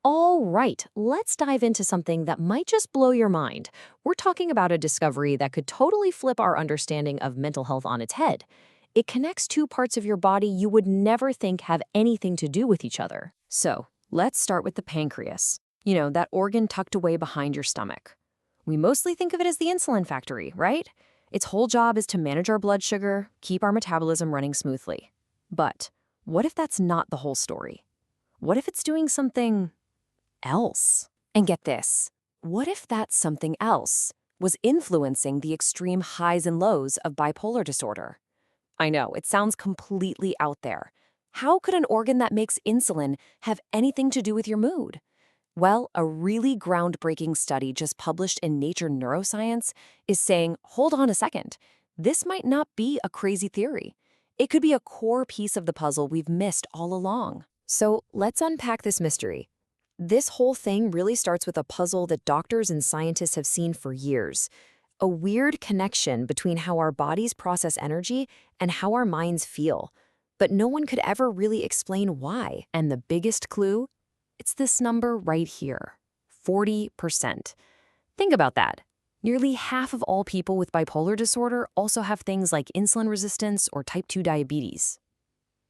All right, let's dive into something that might just blow your mind. We're talking about a discovery that could totally flip our understanding of mental health on its head. It connects two parts of your body you would never think have anything to do with each other. So, let's start with the pancreas. That organ tucked away behind your stomach. We mostly think of it as the insulin factory, right? Its whole job is to manage our blood sugar, keep our metabolism running smoothly. But what if that's not the whole story? What if it's doing something else? And get this, what if that something else was influencing the extreme highs and lows of bipolar disorder? I know, it sounds completely out there. How could an organ that makes insulin have anything to do with your mood? Well, a really groundbreaking study just published in Nature Neuroscience is saying, hold on a second, this might not be a crazy theory. It could be a core piece of the puzzle we've missed all along. So let's unpack this mystery. This whole thing really starts with a puzzle that doctors and scientists have seen for years. A weird connection between how our bodies process energy and how our minds feel. But no one could ever really explain why. And the biggest clue? It's this number right here, 40%. Think about that. Nearly half of all people with bipolar disorder also have things like insulin resistance or type 2 diabetes.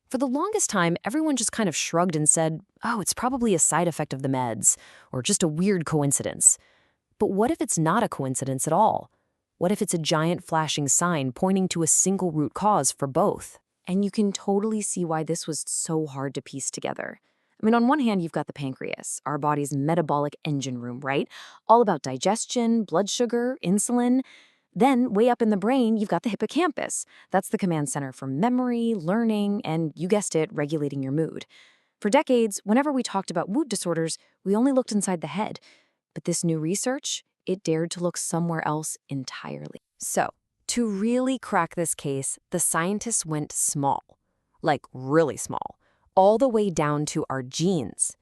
For the longest time, everyone just kind of shrugged and said, oh, it's probably a side effect of the meds, or just a weird coincidence. But what if it's not a coincidence at all? What if it's a giant flashing sign pointing to a single root cause for both? And you can totally see why this was so hard to piece together. On one hand, you've got the pancreas, our body's metabolic engine room, right? All about digestion, blood sugar, insulin. Then, way up in the brain, you've got the hippocampus. That's the command center for memory, learning, and, you guessed it, regulating your mood. For decades, whenever we talked about mood disorders, we only looked inside the head. But this new research, it dared to look somewhere else entirely. So, to really crack this case, the scientists went small. Like, really small. All the way down to our genes.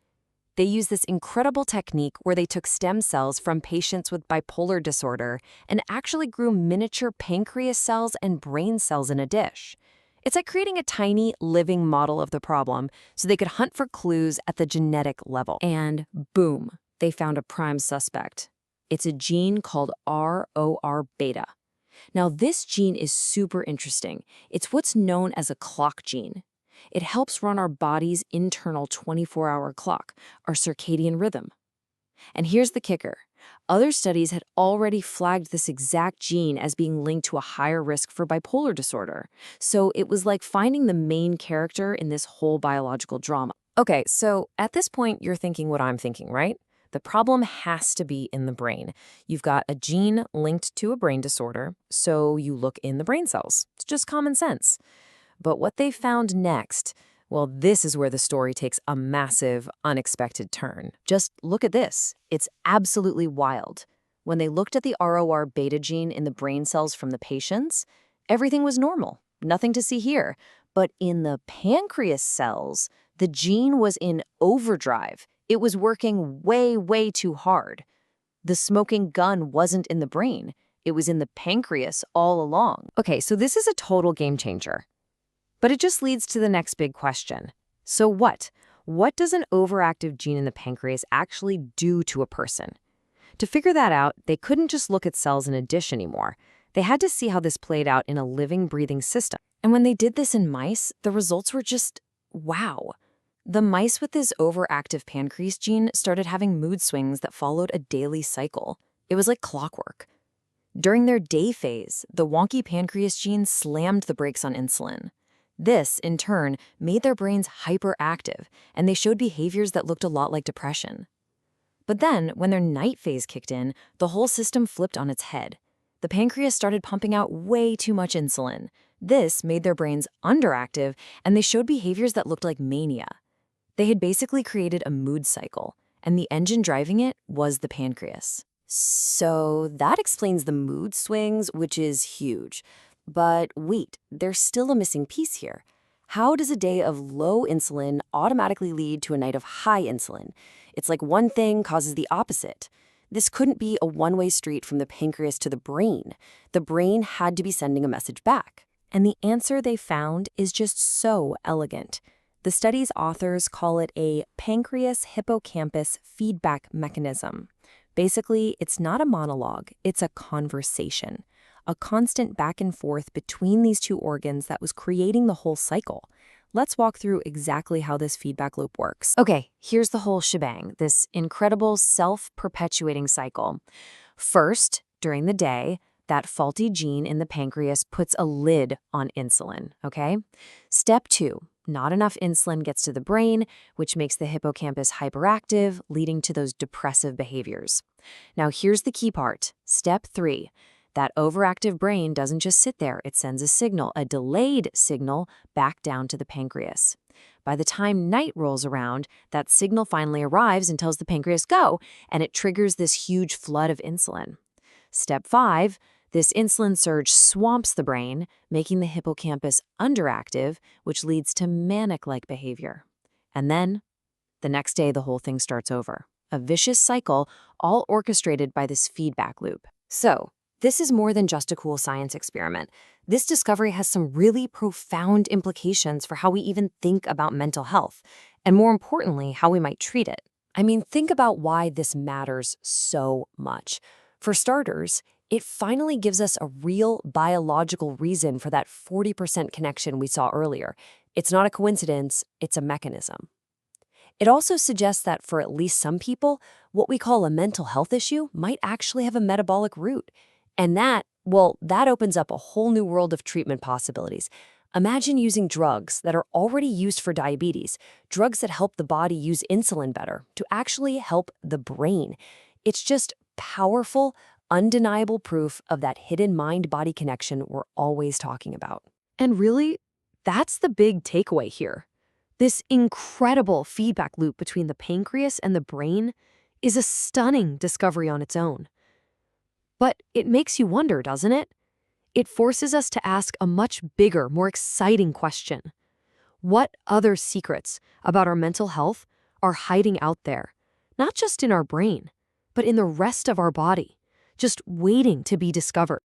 They used this incredible technique where they took stem cells from patients with bipolar disorder and actually grew miniature pancreas cells and brain cells in a dish. It's like creating a tiny, living model of the problem so they could hunt for clues at the genetic level. And boom, they found a prime suspect. It's a gene called ROR beta. Now, this gene is super interesting. It's what's known as a clock gene. It helps run our body's internal 24-hour clock, our circadian rhythm. And here's the kicker. Other studies had already flagged this exact gene as being linked to a higher risk for bipolar disorder. So it was like finding the main character in this whole biological drama. Okay, so at this point, you're thinking what I'm thinking, right? The problem has to be in the brain. You've got a gene linked to a brain disorder, so you look in the brain cells. It's just common sense. But what they found next, well, this is where the story takes a massive, unexpected turn. Just look at this. It's absolutely wild. When they looked at the ROR beta gene in the brain cells from the patients, everything was normal. Nothing to see here. But in the pancreas cells, the gene was in overdrive. It was working way, way too hard. The smoking gun wasn't in the brain. It was in the pancreas all along. Okay, so this is a total game changer. But it just leads to the next big question. So what? What does an overactive gene in the pancreas actually do to a person? To figure that out, they couldn't just look at cells in a dish anymore. They had to see how this played out in a living, breathing system. And when they did this in mice, the results were just wow. The mice with this overactive pancreas gene started having mood swings that followed a daily cycle. It was like clockwork. During their day phase, the wonky pancreas gene slammed the brakes on insulin. This, in turn, made their brains hyperactive, and they showed behaviors that looked a lot like depression. But then, when their night phase kicked in, the whole system flipped on its head. The pancreas started pumping out way too much insulin. This made their brains underactive, and they showed behaviors that looked like mania. They had basically created a mood cycle, and the engine driving it was the pancreas. So that explains the mood swings, which is huge. But wait, there's still a missing piece here. How does a day of low insulin automatically lead to a night of high insulin? It's like one thing causes the opposite. This couldn't be a one-way street from the pancreas to the brain. The brain had to be sending a message back. And the answer they found is just so elegant. The study's authors call it a pancreas-hippocampus feedback mechanism. Basically, it's not a monologue, it's a conversation, a constant back and forth between these two organs that was creating the whole cycle. Let's walk through exactly how this feedback loop works. Okay, here's the whole shebang, this incredible self-perpetuating cycle. First, during the day, that faulty gene in the pancreas puts a lid on insulin, okay? Step 2, not enough insulin gets to the brain, which makes the hippocampus hyperactive, leading to those depressive behaviors. Now, here's the key part. Step 3, that overactive brain doesn't just sit there, it sends a signal, a delayed signal, back down to the pancreas. By the time night rolls around, that signal finally arrives and tells the pancreas go, and it triggers this huge flood of insulin. Step 5, this insulin surge swamps the brain, making the hippocampus underactive, which leads to manic-like behavior. And then, the next day, the whole thing starts over. A vicious cycle, all orchestrated by this feedback loop. So, this is more than just a cool science experiment. This discovery has some really profound implications for how we even think about mental health, and more importantly, how we might treat it. I mean, think about why this matters so much. For starters, it finally gives us a real biological reason for that 40% connection we saw earlier. It's not a coincidence, it's a mechanism. It also suggests that for at least some people, what we call a mental health issue might actually have a metabolic root. And that opens up a whole new world of treatment possibilities. Imagine using drugs that are already used for diabetes, drugs that help the body use insulin better, to actually help the brain. It's just powerful, undeniable proof of that hidden mind-body connection we're always talking about. And really, that's the big takeaway here. This incredible feedback loop between the pancreas and the brain is a stunning discovery on its own. But it makes you wonder, doesn't it? It forces us to ask a much bigger, more exciting question. What other secrets about our mental health are hiding out there, not just in our brain, but in the rest of our body, just waiting to be discovered?